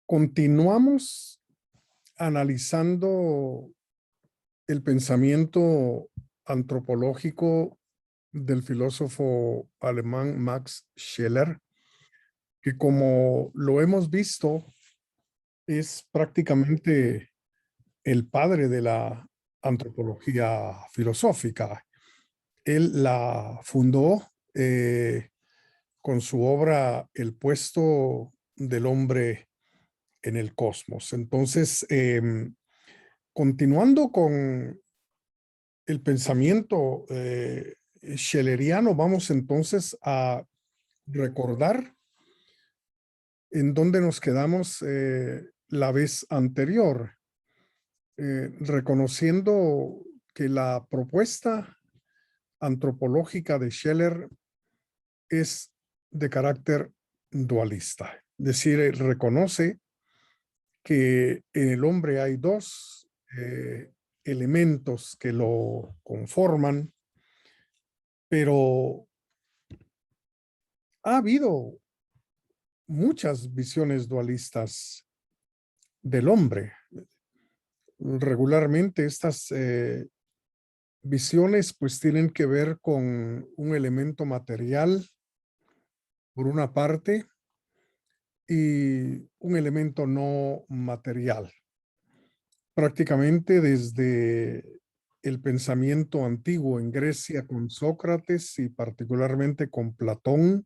Continuamos analizando el pensamiento antropológico del filósofo alemán Max Scheler, que como lo hemos visto es prácticamente el padre de la antropología filosófica. Él la fundó con su obra El puesto del hombre en el cosmos. Entonces, continuando con el pensamiento schelleriano, vamos entonces a recordar en dónde nos quedamos la vez anterior, reconociendo que la propuesta antropológica de Scheler es de carácter dualista. Es decir, reconoce que en el hombre hay dos elementos que lo conforman, pero ha habido muchas visiones dualistas del hombre. Regularmente estas visiones pues tienen que ver con un elemento material por una parte y un elemento no material. Prácticamente desde el pensamiento antiguo en Grecia con Sócrates y particularmente con Platón,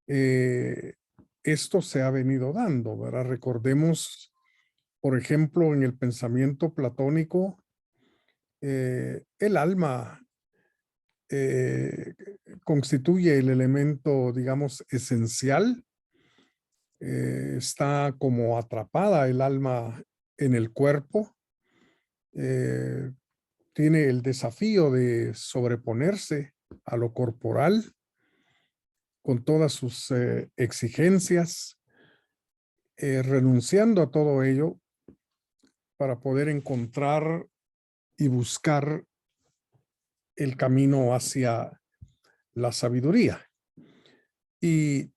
esto se ha venido dando, ¿verdad? Recordemos, por ejemplo, en el pensamiento platónico, el alma constituye el elemento, digamos, esencial. Está como atrapada el alma en el cuerpo. Tiene el desafío de sobreponerse a lo corporal con todas sus exigencias, renunciando a todo ello para poder encontrar y buscar el camino hacia la sabiduría. Y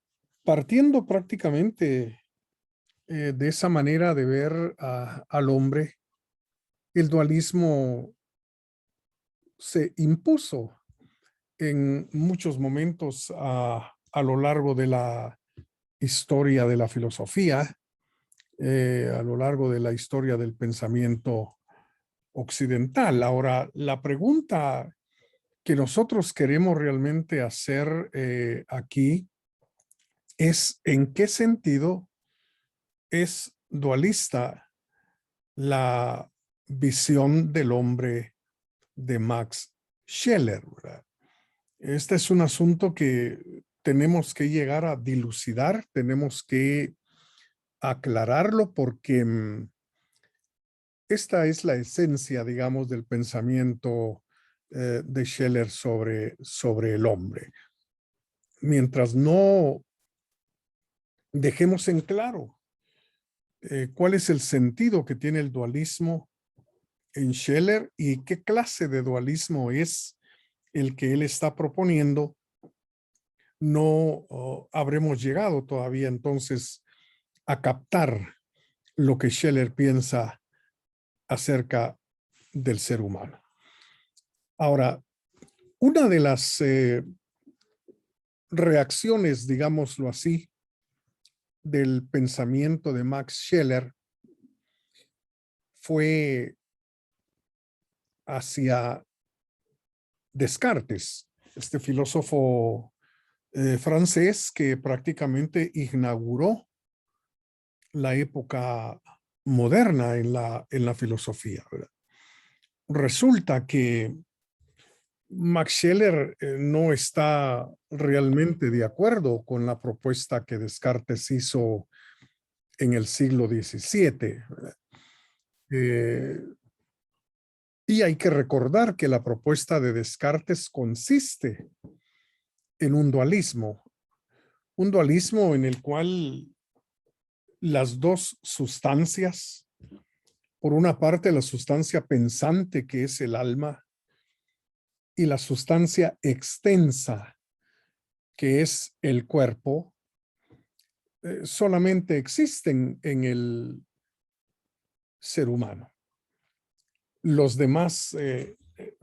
partiendo prácticamente de esa manera de ver al hombre, el dualismo se impuso en muchos momentos a lo largo de la historia de la filosofía, a lo largo de la historia del pensamiento occidental. Ahora, la pregunta que nosotros queremos realmente hacer aquí es ¿en qué sentido es dualista la visión del hombre de Max Scheler, ¿verdad? Este es un asunto que tenemos que llegar a dilucidar, tenemos que aclararlo porque esta es la esencia, digamos, del pensamiento de Scheler sobre el hombre. Mientras no dejemos en claro cuál es el sentido que tiene el dualismo en Scheler y qué clase de dualismo es el que él está proponiendo, no habremos llegado todavía entonces a captar lo que Scheler piensa acerca del ser humano. Ahora, una de las reacciones, digámoslo así, del pensamiento de Max Scheler fue hacia Descartes, este filósofo francés que prácticamente inauguró la época moderna en la filosofía, ¿verdad? Resulta que Max Scheler no está realmente de acuerdo con la propuesta que Descartes hizo en el siglo XVII. Y hay que recordar que la propuesta de Descartes consiste en un dualismo en el cual las dos sustancias, por una parte la sustancia pensante que es el alma y la sustancia extensa que es el cuerpo, solamente existen en el ser humano. Los demás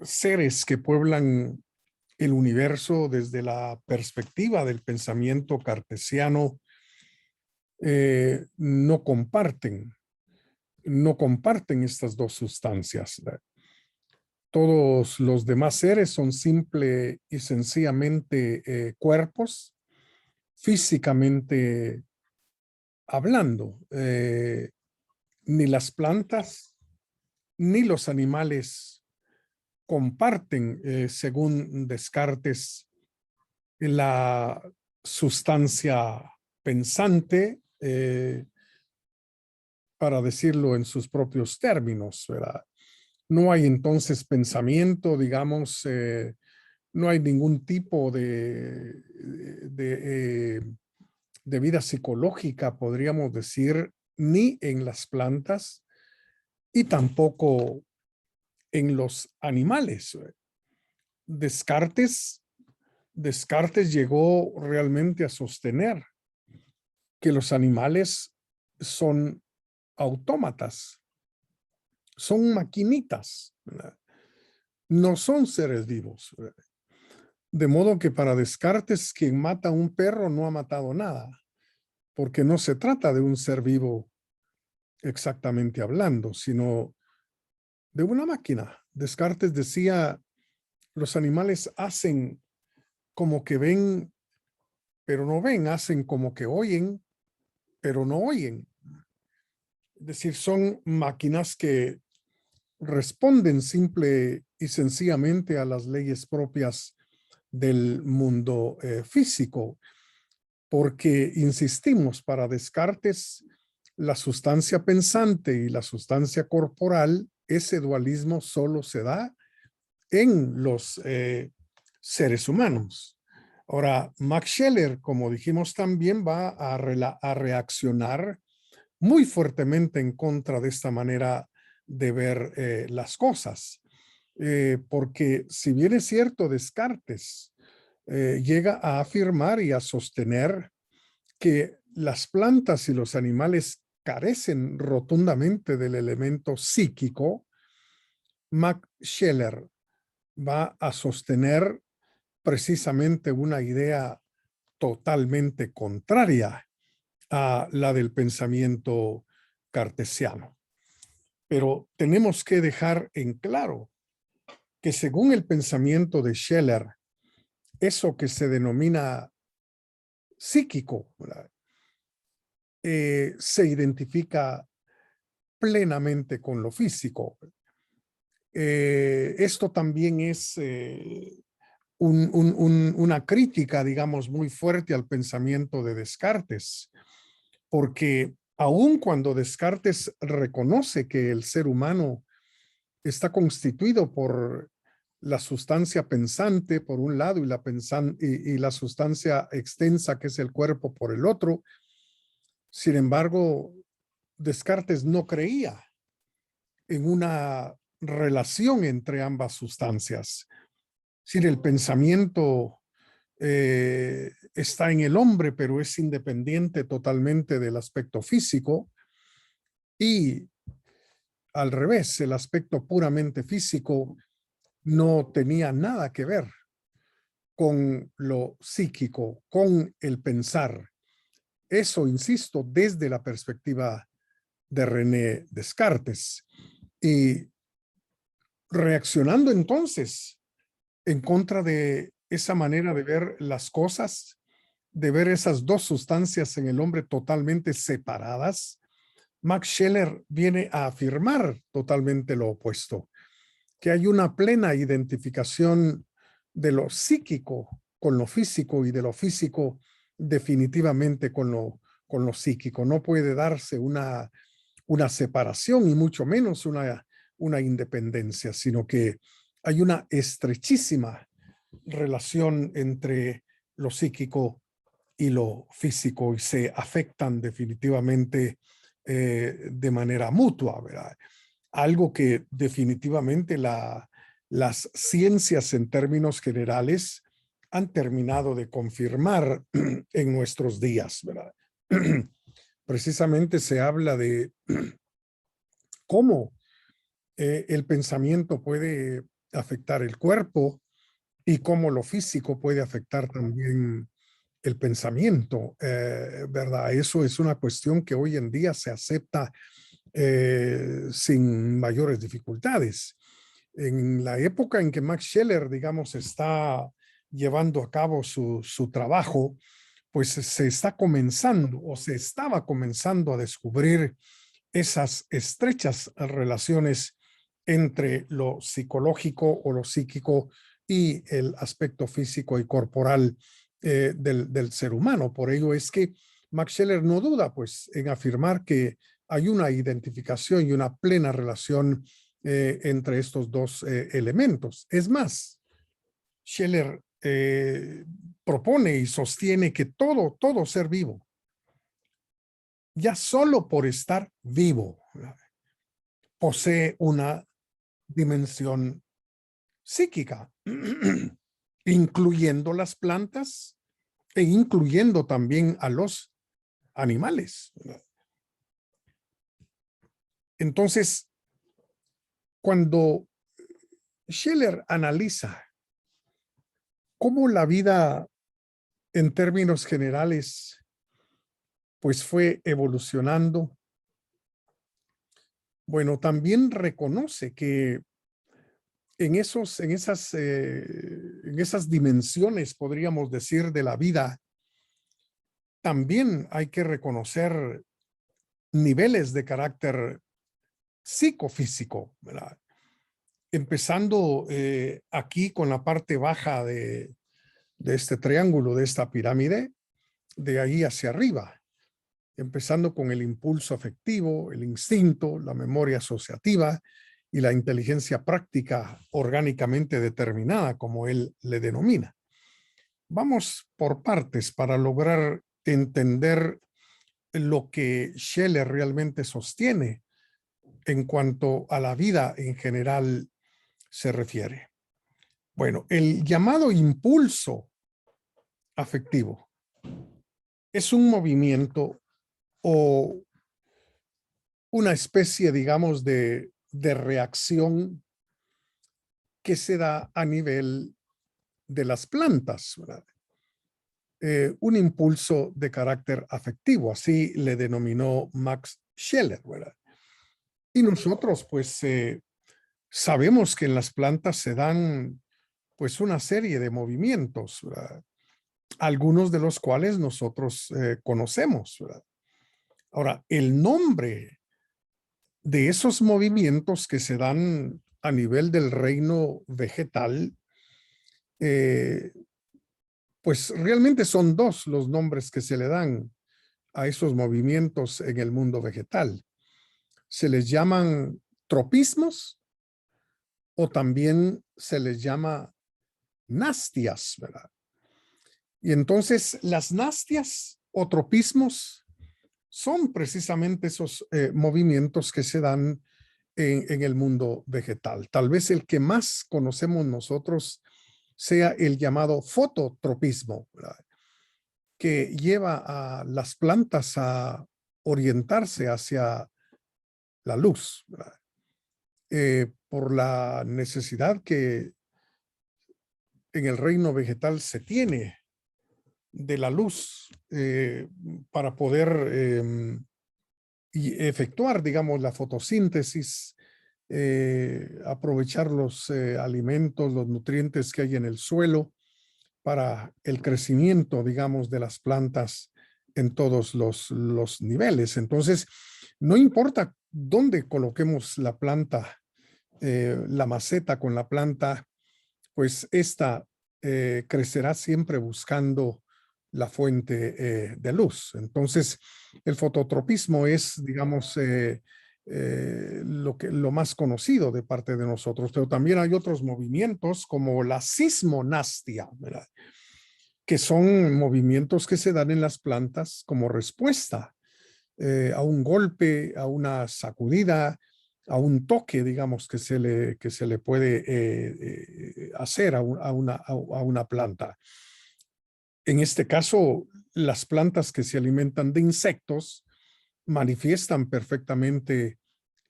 seres que pueblan el universo desde la perspectiva del pensamiento cartesiano no comparten estas dos sustancias. Todos los demás seres son simple y sencillamente cuerpos, físicamente hablando. Ni las plantas ni los animales comparten, según Descartes, la sustancia pensante, para decirlo en sus propios términos, ¿verdad? No hay entonces pensamiento, digamos, no hay ningún tipo de vida psicológica, podríamos decir, ni en las plantas y tampoco en los animales. Descartes llegó realmente a sostener que los animales son autómatas, son maquinitas, ¿verdad? No son seres vivos, ¿verdad? De modo que para Descartes, quien mata a un perro no ha matado nada, porque no se trata de un ser vivo exactamente hablando, sino de una máquina. Descartes decía, los animales hacen como que ven, pero no ven, hacen como que oyen, pero no oyen. Es decir, son máquinas que responden simple y sencillamente a las leyes propias del mundo físico, porque, insistimos, para Descartes, la sustancia pensante y la sustancia corporal, ese dualismo solo se da en los seres humanos. Ahora, Max Scheler, como dijimos también, va a reaccionar muy fuertemente en contra de esta manera de ver las cosas. Porque si bien es cierto, Descartes llega a afirmar y a sostener que las plantas y los animales carecen rotundamente del elemento psíquico, Max Scheler va a sostener precisamente una idea totalmente contraria a la del pensamiento cartesiano. Pero tenemos que dejar en claro que, según el pensamiento de Scheler, eso que se denomina psíquico, se identifica plenamente con lo físico. Esto también es una crítica, digamos, muy fuerte al pensamiento de Descartes, porque aun cuando Descartes reconoce que el ser humano está constituido por la sustancia pensante por un lado y la sustancia extensa que es el cuerpo por el otro, sin embargo, Descartes no creía en una relación entre ambas sustancias. Si el pensamiento está en el hombre, pero es independiente totalmente del aspecto físico, y al revés, el aspecto puramente físico no tenía nada que ver con lo psíquico, con el pensar. Eso, insisto, desde la perspectiva de René Descartes. Y reaccionando entonces en contra de esa manera de ver las cosas, de ver esas dos sustancias en el hombre totalmente separadas, Max Scheler viene a afirmar totalmente lo opuesto, que hay una plena identificación de lo psíquico con lo físico y de lo físico definitivamente con lo psíquico. No puede darse una separación y mucho menos una independencia, sino que hay una estrechísima relación entre lo psíquico y lo físico y se afectan definitivamente de manera mutua, ¿verdad? Algo que definitivamente las ciencias en términos generales han terminado de confirmar en nuestros días, ¿verdad? precisamente se habla de cómo el pensamiento puede afectar el cuerpo y cómo lo físico puede afectar también el pensamiento, ¿verdad? Eso es una cuestión que hoy en día se acepta sin mayores dificultades. En la época en que Max Scheler, digamos, está llevando a cabo su trabajo, pues se está comenzando o se estaba comenzando a descubrir esas estrechas relaciones entre lo psicológico o lo psíquico y el aspecto físico y corporal del ser humano. Por ello es que Max Scheler no duda pues en afirmar que hay una identificación y una plena relación entre estos dos elementos. Es más, Scheler propone y sostiene que todo ser vivo, ya solo por estar vivo, posee una dimensión psíquica, incluyendo las plantas e incluyendo también a los animales. Entonces, cuando Scheler analiza cómo la vida en términos generales pues fue evolucionando, bueno, también reconoce que en esas dimensiones, podríamos decir, de la vida, también hay que reconocer niveles de carácter psicofísico, ¿verdad? Empezando aquí con la parte baja de este triángulo, de esta pirámide, de ahí hacia arriba, empezando con el impulso afectivo, el instinto, la memoria asociativa y la inteligencia práctica orgánicamente determinada, como él le denomina. Vamos por partes para lograr entender lo que Scheler realmente sostiene en cuanto a la vida en general se refiere. Bueno, el llamado impulso afectivo es un movimiento o una especie, digamos, de reacción que se da a nivel de las plantas, ¿verdad? Un impulso de carácter afectivo, así le denominó Max Scheler, ¿verdad? Y nosotros, pues, sabemos que en las plantas se dan, pues, una serie de movimientos, ¿verdad? Algunos de los cuales nosotros conocemos, ¿verdad? Ahora, el nombre de esos movimientos que se dan a nivel del reino vegetal, eh, pues realmente son dos los nombres que se le dan a esos movimientos en el mundo vegetal. Se les llaman tropismos o también se les llama nastias, ¿verdad? Y entonces las nastias o tropismos son precisamente esos movimientos que se dan en el mundo vegetal. Tal vez el que más conocemos nosotros sea el llamado fototropismo, ¿verdad? Que lleva a las plantas a orientarse hacia la luz, ¿verdad? Por la necesidad que en el reino vegetal se tiene de la luz para poder y efectuar, digamos, la fotosíntesis, aprovechar los alimentos, los nutrientes que hay en el suelo para el crecimiento, digamos, de las plantas en todos los niveles. Entonces, no importa dónde coloquemos la planta, la maceta con la planta, pues esta crecerá siempre buscando la fuente de luz. Entonces, el fototropismo es, digamos, lo más conocido de parte de nosotros, pero también hay otros movimientos como la sismonastia, ¿verdad? Que son movimientos que se dan en las plantas como respuesta a un golpe, a una sacudida, a un toque, digamos, que se le puede hacer a una planta. En este caso, las plantas que se alimentan de insectos manifiestan perfectamente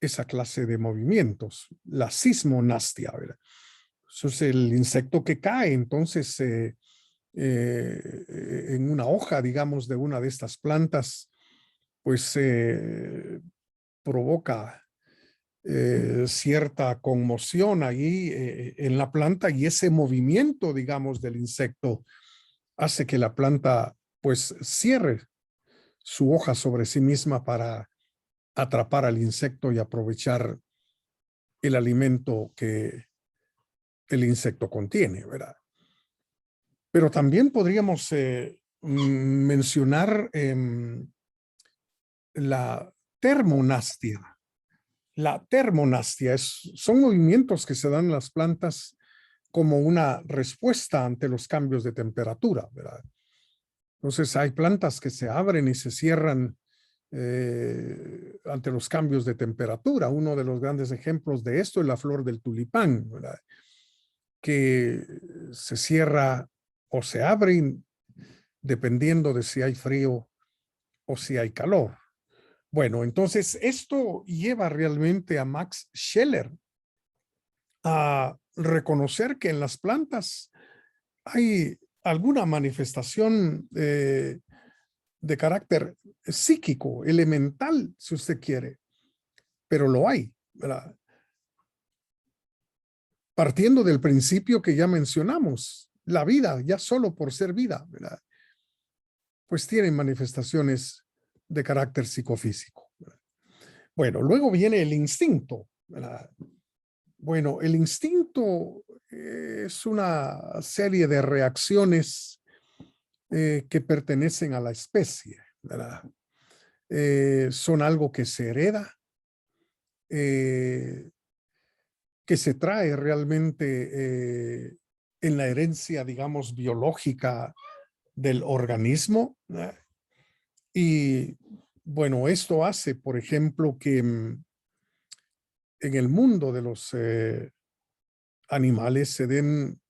esa clase de movimientos, la sismonastia, ¿verdad? Eso es el insecto que cae, entonces, en una hoja, digamos, de una de estas plantas, pues provoca cierta conmoción ahí en la planta, y ese movimiento, digamos, del insecto hace que la planta pues cierre su hoja sobre sí misma para atrapar al insecto y aprovechar el alimento que el insecto contiene, ¿verdad? Pero también podríamos mencionar la termonastia. La termonastia son movimientos que se dan en las plantas como una respuesta ante los cambios de temperatura, ¿verdad? Entonces hay plantas que se abren y se cierran ante los cambios de temperatura. Uno de los grandes ejemplos de esto es la flor del tulipán, ¿verdad? Que se cierra o se abre dependiendo de si hay frío o si hay calor. Bueno, entonces esto lleva realmente a Max Scheler a reconocer que en las plantas hay alguna manifestación de carácter psíquico, elemental, si usted quiere, pero lo hay, ¿verdad? Partiendo del principio que ya mencionamos, la vida, ya solo por ser vida, ¿verdad? Pues tiene manifestaciones de carácter psicofísico, ¿verdad? Bueno, luego viene el instinto, ¿verdad? Bueno, el instinto es una serie de reacciones que pertenecen a la especie, ¿verdad? Son algo que se hereda, eh, que se trae realmente en la herencia, digamos, biológica del organismo, ¿verdad? Y bueno, esto hace, por ejemplo, que en el mundo de los animales se den,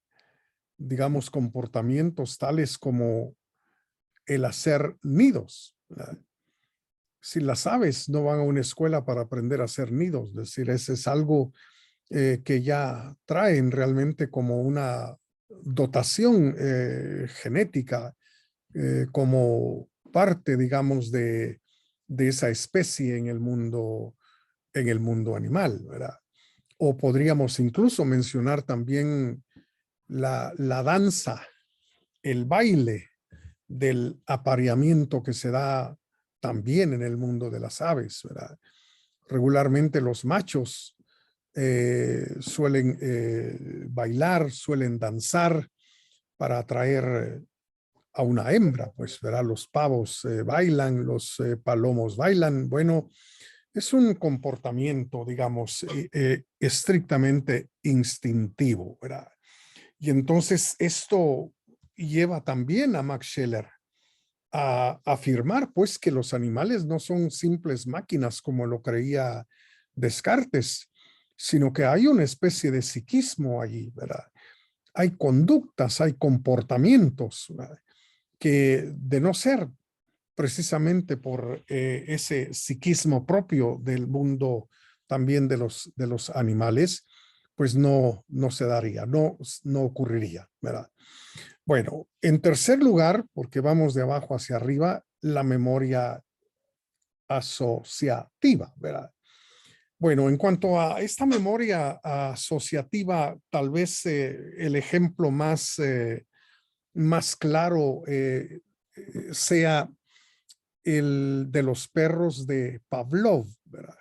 digamos, comportamientos tales como el hacer nidos, ¿verdad? Si las aves no van a una escuela para aprender a hacer nidos, es decir, ese es algo que ya traen realmente como una dotación genética, como parte, digamos, de esa especie en el mundo animal, ¿verdad? O podríamos incluso mencionar también la danza, el baile del apareamiento que se da también en el mundo de las aves, ¿verdad? Regularmente los machos suelen bailar, suelen danzar para atraer a una hembra, pues, ¿verdad? Los pavos bailan, los palomos bailan. Bueno, es un comportamiento, digamos, estrictamente instintivo, ¿verdad? Y entonces esto lleva también a Max Scheler a afirmar, pues, que los animales no son simples máquinas como lo creía Descartes, sino que hay una especie de psiquismo allí, ¿verdad? Hay conductas, hay comportamientos, ¿verdad? Que de no ser precisamente por ese psiquismo propio del mundo también de los animales, pues no se daría, no ocurriría, ¿verdad? Bueno, en tercer lugar, porque vamos de abajo hacia arriba, la memoria asociativa, ¿verdad? Bueno, en cuanto a esta memoria asociativa, tal vez el ejemplo más claro sea el de los perros de Pavlov, ¿verdad?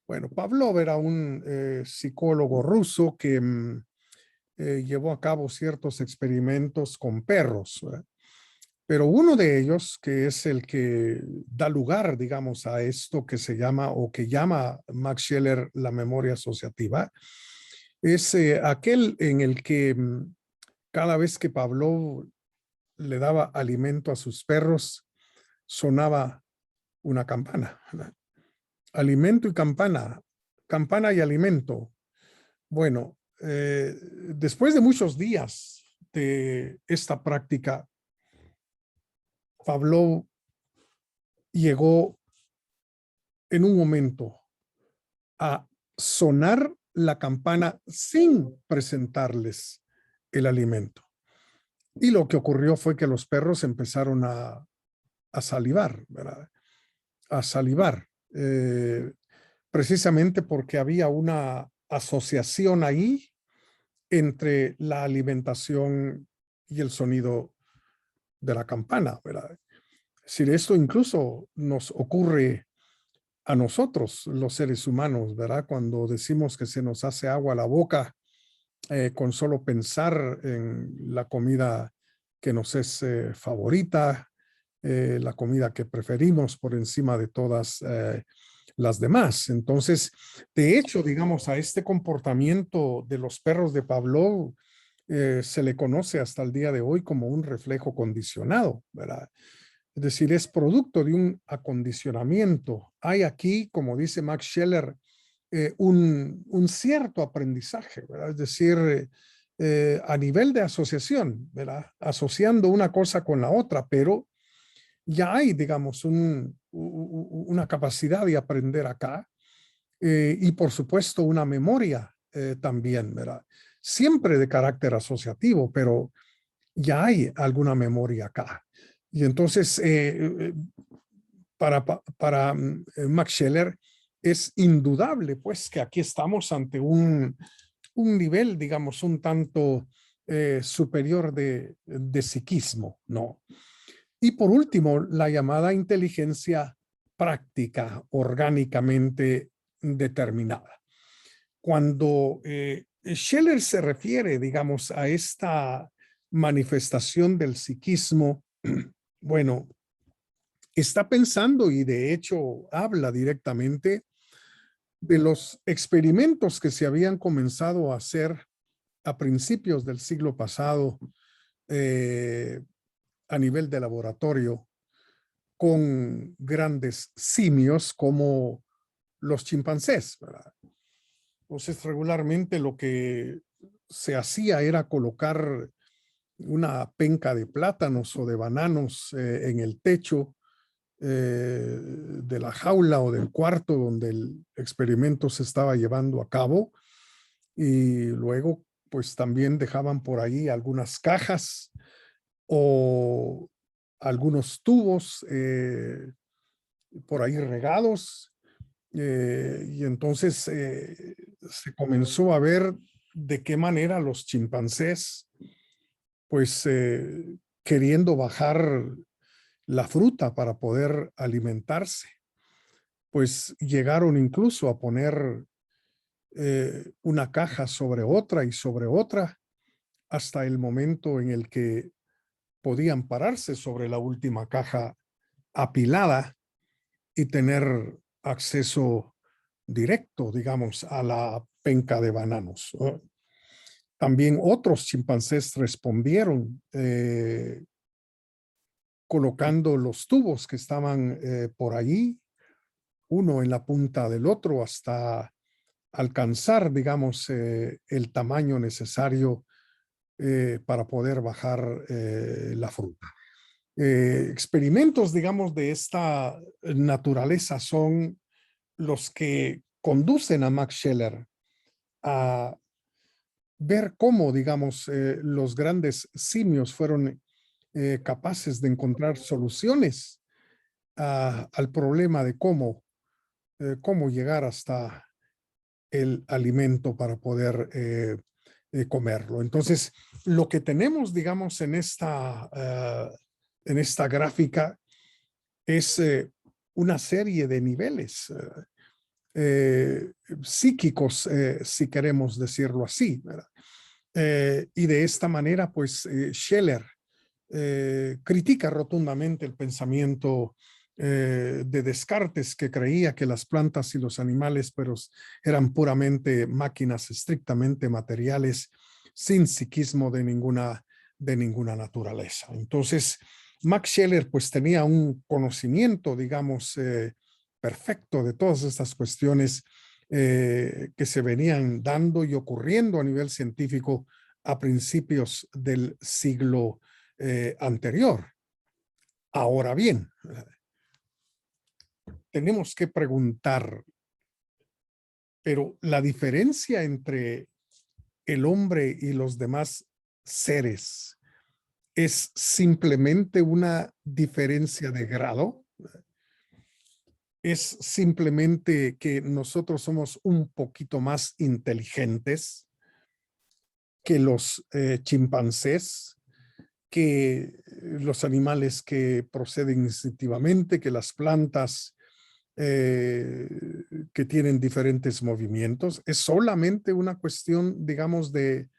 Bueno, Pavlov era un psicólogo ruso que llevó a cabo ciertos experimentos con perros, ¿verdad? Pero uno de ellos, que es el que da lugar, digamos, a esto que se llama o que llama Max Scheler la memoria asociativa, es aquel en el que cada vez que Pavlov le daba alimento a sus perros, sonaba una campana, ¿verdad? Alimento y campana, campana y alimento. Bueno, después de muchos días de esta práctica, Pavlov llegó en un momento a sonar la campana sin presentarles el alimento. Y lo que ocurrió fue que los perros empezaron a salivar, ¿verdad? A salivar, precisamente porque había una asociación ahí entre la alimentación y el sonido de la campana, ¿verdad? Es decir, esto incluso nos ocurre a nosotros, los seres humanos, ¿verdad? Cuando decimos que se nos hace agua a la boca con solo pensar en la comida que nos es favorita, la comida que preferimos por encima de todas las demás. Entonces, de hecho, digamos, a este comportamiento de los perros de Pavlov se le conoce hasta el día de hoy como un reflejo condicionado, ¿verdad? Es decir, es producto de un acondicionamiento. Hay aquí, como dice Max Scheler, un cierto aprendizaje, ¿verdad? Es decir, a nivel de asociación, ¿verdad? Asociando una cosa con la otra, pero ya hay, digamos, una capacidad de aprender acá y, por supuesto, una memoria también, ¿verdad? Siempre de carácter asociativo, pero ya hay alguna memoria acá. Y entonces, para Max Scheler, es indudable, pues, que aquí estamos ante un nivel, digamos, un tanto superior de psiquismo, ¿no? Y por último, la llamada inteligencia práctica, orgánicamente determinada. Cuando Scheler se refiere, digamos, a esta manifestación del psiquismo, bueno, está pensando y de hecho habla directamente de los experimentos que se habían comenzado a hacer a principios del siglo pasado eh, a nivel de laboratorio con grandes simios como los chimpancés, ¿verdad? Entonces, regularmente lo que se hacía era colocar una penca de plátanos o de bananos en el techo de la jaula o del cuarto donde el experimento se estaba llevando a cabo y luego pues también dejaban por ahí algunas cajas o algunos tubos por ahí regados y entonces se comenzó a ver de qué manera los chimpancés pues queriendo bajar la fruta para poder alimentarse, pues llegaron incluso a poner una caja sobre otra y sobre otra hasta el momento en el que podían pararse sobre la última caja apilada y tener acceso directo, digamos, a la penca de bananos. También otros chimpancés respondieron colocando los tubos que estaban por allí, uno en la punta del otro, hasta alcanzar, digamos, el tamaño necesario para poder bajar la fruta. Experimentos, digamos, de esta naturaleza son los que conducen a Max Scheler a ver cómo, digamos, los grandes simios fueron capaces de encontrar soluciones al problema de cómo llegar hasta el alimento para poder comerlo. Entonces, lo que tenemos, digamos, en esta gráfica es una serie de niveles psíquicos, si queremos decirlo así, ¿verdad? Y de esta manera, pues, Scheler critica rotundamente el pensamiento de Descartes, que creía que las plantas y los animales pero eran puramente máquinas estrictamente materiales, sin psiquismo de ninguna naturaleza. Entonces, Max Scheler pues tenía un conocimiento, digamos, perfecto de todas estas cuestiones que se venían dando y ocurriendo a nivel científico a principios del siglo anterior. Ahora bien, tenemos que preguntar, pero la diferencia entre el hombre y los demás seres es simplemente una diferencia de grado. Es simplemente que nosotros somos un poquito más inteligentes que los chimpancés, que los animales que proceden instintivamente, que las plantas eh, que tienen diferentes movimientos. Es solamente una cuestión, digamos, de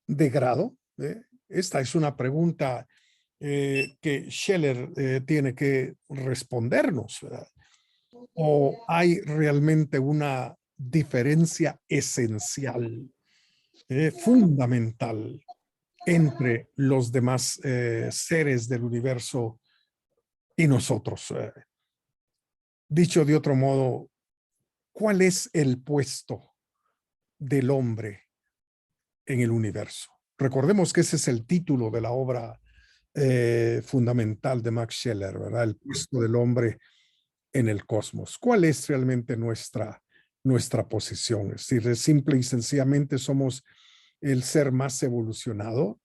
grado. Esta es una pregunta que Scheller tiene que respondernos, ¿verdad? ¿O hay realmente una diferencia esencial, fundamental entre los demás seres del universo y nosotros? Dicho de otro modo, ¿cuál es el puesto del hombre en el universo? Recordemos que ese es el título de la obra fundamental de Max Scheler, ¿verdad? El puesto del hombre en el cosmos. ¿Cuál es realmente nuestra posición? Es decir, simple y sencillamente somos el ser más evolucionado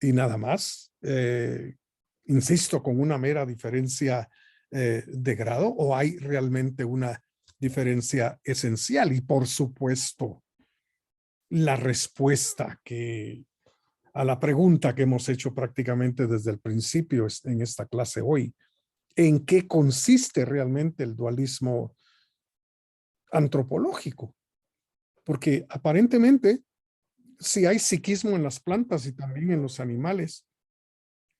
y nada más. Insisto, con una mera diferencia de grado, o hay realmente una diferencia esencial. Y por supuesto, la respuesta a la pregunta que hemos hecho prácticamente desde el principio en esta clase hoy: ¿en qué consiste realmente el dualismo antropológico? Porque aparentemente, si hay psiquismo en las plantas y también en los animales,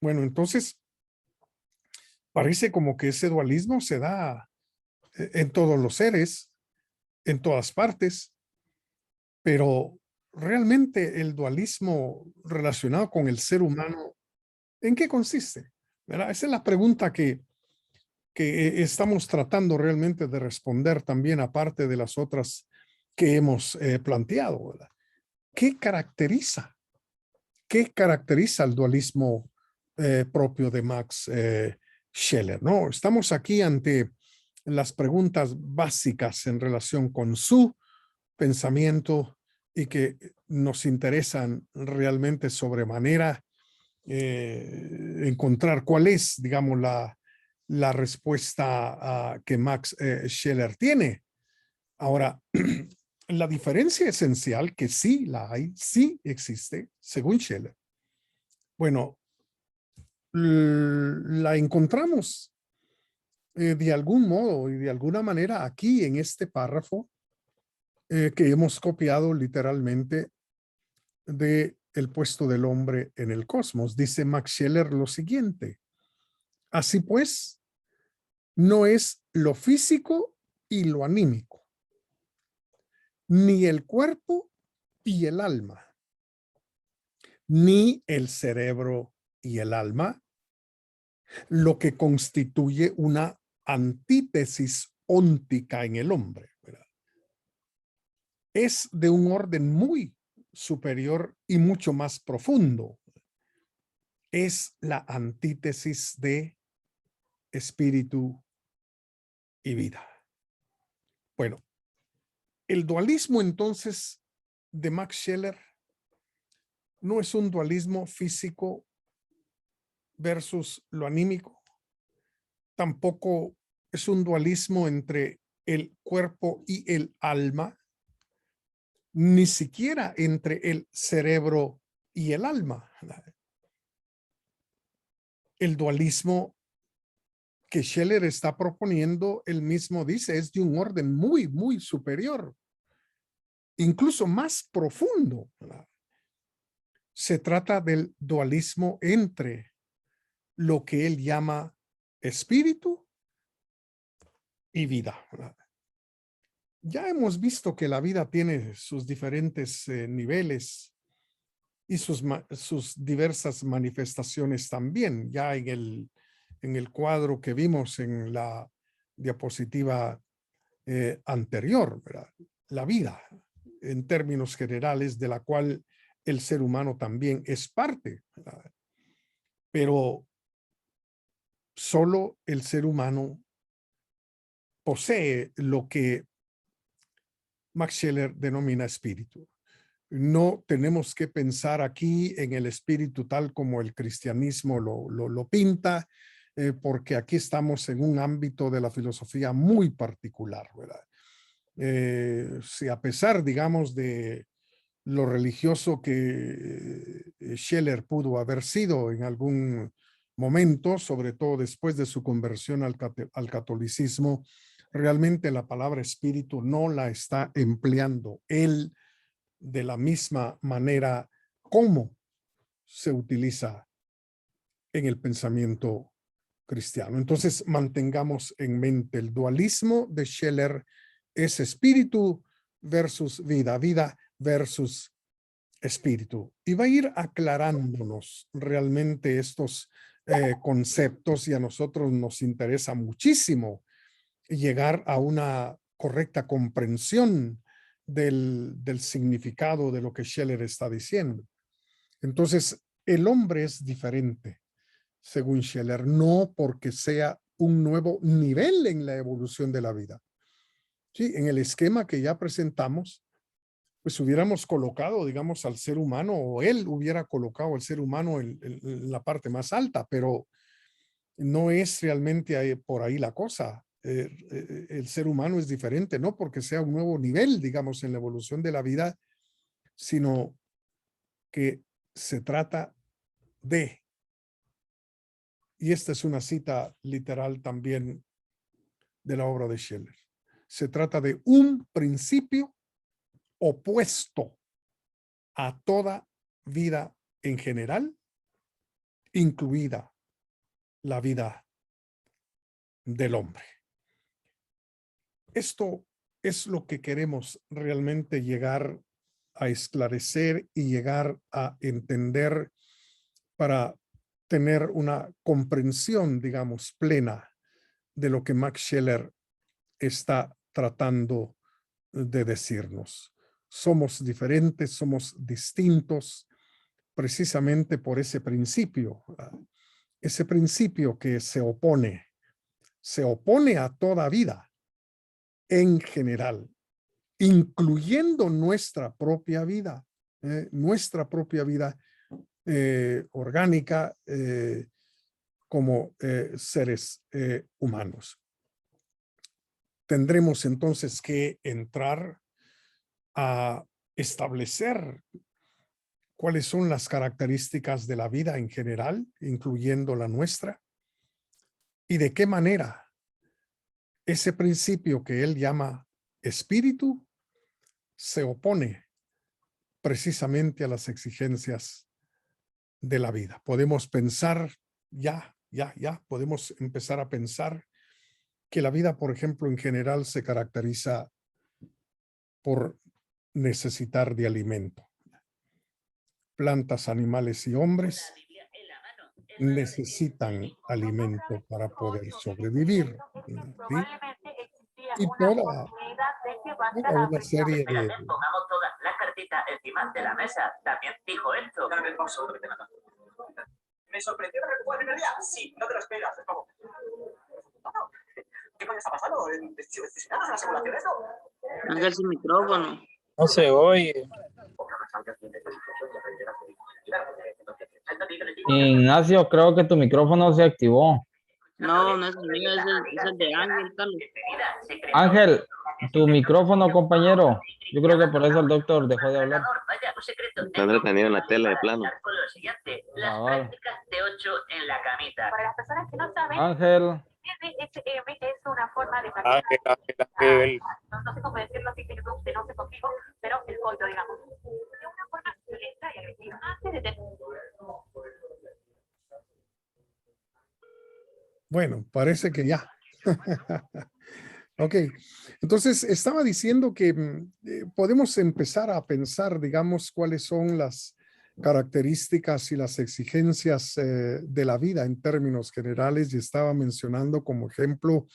bueno, entonces parece como que ese dualismo se da en todos los seres, en todas partes, pero realmente el dualismo relacionado con el ser humano, ¿en qué consiste? ¿Verdad? Esa es la pregunta que estamos tratando realmente de responder también, aparte de las otras que hemos planteado, ¿verdad? ¿Qué caracteriza? ¿Qué caracteriza el dualismo propio de Max Scheler? ¿No? Estamos aquí ante las preguntas básicas en relación con su pensamiento y que nos interesan realmente sobremanera encontrar cuál es, digamos, la respuesta que Max Scheler tiene. Ahora, la diferencia esencial, que sí la hay, sí existe, según Scheler, bueno, la encontramos de algún modo y de alguna manera aquí en este párrafo que hemos copiado literalmente de El puesto del hombre en el cosmos. Dice Max Scheler lo siguiente: así pues, no es lo físico y lo anímico, ni el cuerpo y el alma, ni el cerebro y el alma, lo que constituye una antítesis óntica en el hombre, ¿verdad? Es de un orden muy superior y mucho más profundo. Es la antítesis de espíritu y vida. Bueno, el dualismo entonces de Max Scheler no es un dualismo físico versus lo anímico, tampoco es un dualismo entre el cuerpo y el alma, ni siquiera entre el cerebro y el alma. El dualismo que Scheler está proponiendo, él mismo dice, es de un orden muy, muy superior, incluso más profundo. Se trata del dualismo entre lo que él llama espíritu y vida. Ya hemos visto que la vida tiene sus diferentes niveles y sus diversas manifestaciones también. Ya en el cuadro que vimos en la diapositiva anterior, ¿verdad? La vida, en términos generales, de la cual el ser humano también es parte, ¿verdad? Pero solo el ser humano posee lo que Max Scheler denomina espíritu. No tenemos que pensar aquí en el espíritu tal como el cristianismo lo pinta, porque aquí estamos en un ámbito de la filosofía muy particular, ¿verdad? Si a pesar, digamos, de lo religioso que Scheler pudo haber sido en algún momento, sobre todo después de su conversión al catolicismo, realmente la palabra espíritu no la está empleando él de la misma manera como se utiliza en el pensamiento cristiano. Entonces, mantengamos en mente el dualismo de Scheler es espíritu versus vida, vida versus espíritu. Y va a ir aclarándonos realmente estos conceptos, y a nosotros nos interesa muchísimo llegar a una correcta comprensión del significado de lo que Scheler está diciendo. Entonces, el hombre es diferente, según Scheler, no porque sea un nuevo nivel en la evolución de la vida. Sí, en el esquema que ya presentamos, pues hubiéramos colocado, digamos, al ser humano, o él hubiera colocado al ser humano en la parte más alta, pero no es realmente por ahí la cosa. El ser humano es diferente, no porque sea un nuevo nivel, digamos, en la evolución de la vida, sino que se trata de, y esta es una cita literal también de la obra de Scheler, se trata de un principio opuesto a toda vida en general, incluida la vida del hombre. Esto es lo que queremos realmente llegar a esclarecer y llegar a entender para tener una comprensión, digamos, plena de lo que Max Scheler está tratando de decirnos. Somos diferentes, somos distintos, precisamente por ese principio que se opone a toda vida en general, incluyendo nuestra propia vida orgánica como seres humanos. Tendremos entonces que entrar a establecer cuáles son las características de la vida en general, incluyendo la nuestra, y de qué manera ese principio que él llama espíritu se opone precisamente a las exigencias de la vida. Podemos pensar podemos empezar a pensar que la vida, por ejemplo, en general se caracteriza por necesitar de alimento. Plantas, animales y hombres necesitan alimento para poder sobrevivir, ¿sí? Y toda una serie Mira, de... pongamos todas las cartitas encima de la mesa. También dijo esto. Me sorprendió que recupere la realidad. Sí, no te lo esperas. Es como... ¿Qué coño está pasando? ¿Es una simulación esto? Ángel sin micrófono. No se oye. Ignacio, creo que tu micrófono se activó. No, no es el mío, es el de Ángel, Carlos. Ángel, tu micrófono, compañero. Yo creo que por eso el doctor dejó de hablar. Está entretenido en la tele de plano. Las prácticas de 8 en la camita. Para las personas que no saben, Ángel, es una forma de Ángel. no sé cómo decirlo así que no sé contigo, pero el coito, digamos. De una forma violenta y agresiva. Antes de tener... Bueno, parece que ya. Ok, entonces estaba diciendo que podemos empezar a pensar, digamos, cuáles son las características y las exigencias de la vida en términos generales, y estaba mencionando como ejemplo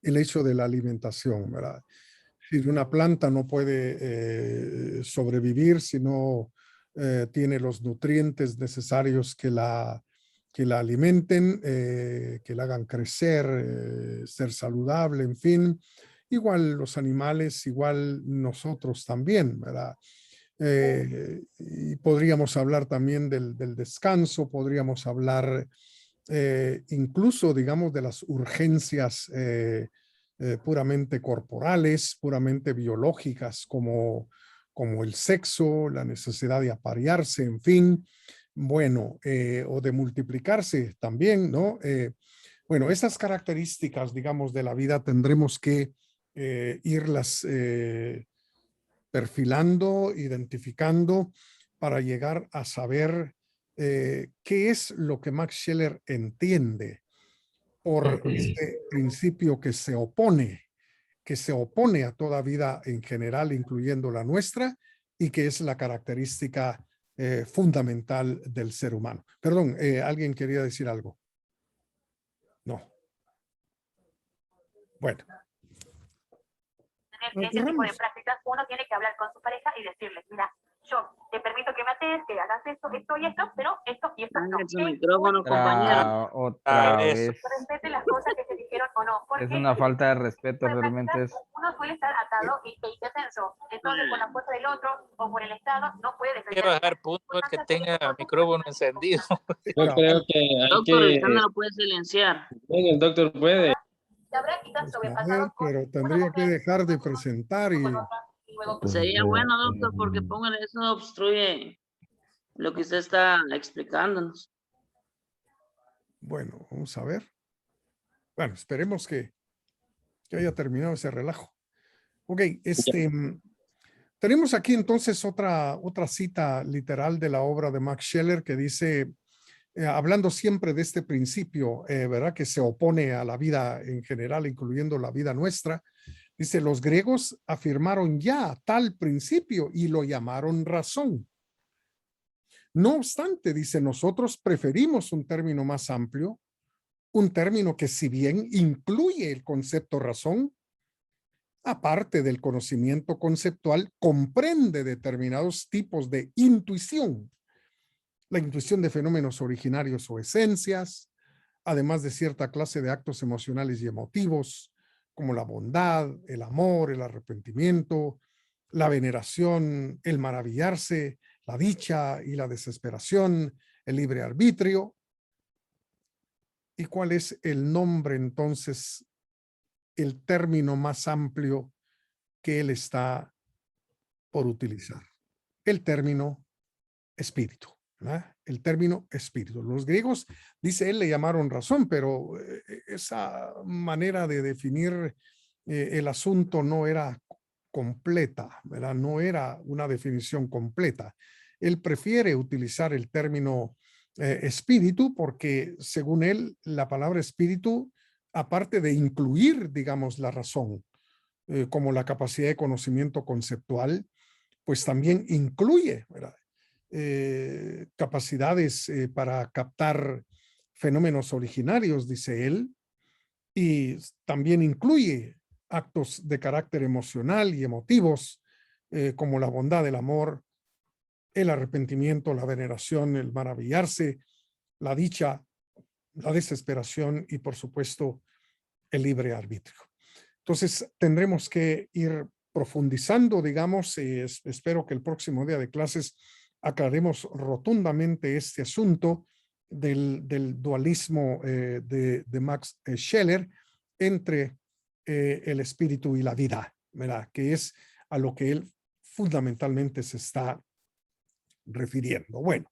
el hecho de la alimentación, ¿verdad? Si una planta no puede sobrevivir si no tiene los nutrientes necesarios que la que la alimenten, que la hagan crecer, ser saludable, en fin. Igual los animales, igual nosotros también, ¿verdad? Y podríamos hablar también del descanso, podríamos hablar incluso, digamos, de las urgencias puramente corporales, puramente biológicas, como el sexo, la necesidad de aparearse, en fin, bueno, o de multiplicarse también, ¿no? Bueno, esas características, digamos, de la vida tendremos que irlas perfilando, identificando para llegar a saber qué es lo que Max Scheler entiende por este principio que se opone a toda vida en general, incluyendo la nuestra, y que es la característica fundamental del ser humano. Perdón, ¿alguien quería decir algo? No. Bueno. Tener ese tipo de prácticas, uno tiene que hablar con su pareja y decirle, mira, yo te permito que me ates, que hagas esto, esto y esto, pero esto y esto no. Ponga su micrófono, compañero. Otra vez. Respete las cosas que se dijeron o no. Porque Es una falta de respeto, de realmente es. uno suele estar atado y indefenso. Entonces, por la fuerza del otro o por el Estado, no puede defender. Quiero dejar punto el que tenga el micrófono encendido. Yo creo que hay Doctor, que... usted no lo puede silenciar. El doctor puede. Se habrá quizás A sobrepasado ver, pero tendría que dejar de presentar y luego Sería bueno, doctor, porque póngale eso, obstruye lo que usted está explicándonos. bueno, vamos a ver. Bueno, esperemos que haya terminado ese relajo. Ok, tenemos aquí entonces otra cita literal de la obra de Max Scheler que dice, hablando siempre de este principio, ¿verdad? Que se opone a la vida en general, incluyendo la vida nuestra. Dice, los griegos afirmaron ya tal principio y lo llamaron razón. No obstante, dice, nosotros preferimos un término más amplio, un término que si bien incluye el concepto razón, aparte del conocimiento conceptual, comprende determinados tipos de intuición. La intuición de fenómenos originarios o esencias, además de cierta clase de actos emocionales y emotivos, como la bondad, el amor, el arrepentimiento, la veneración, el maravillarse, la dicha y la desesperación, el libre arbitrio. ¿Y cuál es el nombre entonces, el término más amplio que él está por utilizar? El término espíritu. ¿Verdad? El término espíritu. Los griegos, dice él, le llamaron razón, pero esa manera de definir el asunto no era completa, ¿verdad? No era una definición completa. Él prefiere utilizar el término espíritu porque, según él, la palabra espíritu, aparte de incluir, digamos, la razón como la capacidad de conocimiento conceptual, pues también incluye, ¿verdad? Capacidades para captar fenómenos originarios, dice él, y también incluye actos de carácter emocional y emotivos, como la bondad, el amor, el arrepentimiento, la veneración, el maravillarse, la dicha, la desesperación y, por supuesto, el libre arbitrio. Entonces, tendremos que ir profundizando, digamos, espero que el próximo día de clases aclaremos rotundamente este asunto del dualismo de Max Scheler entre el espíritu y la vida, ¿verdad? Que es a lo que él fundamentalmente se está refiriendo. Bueno,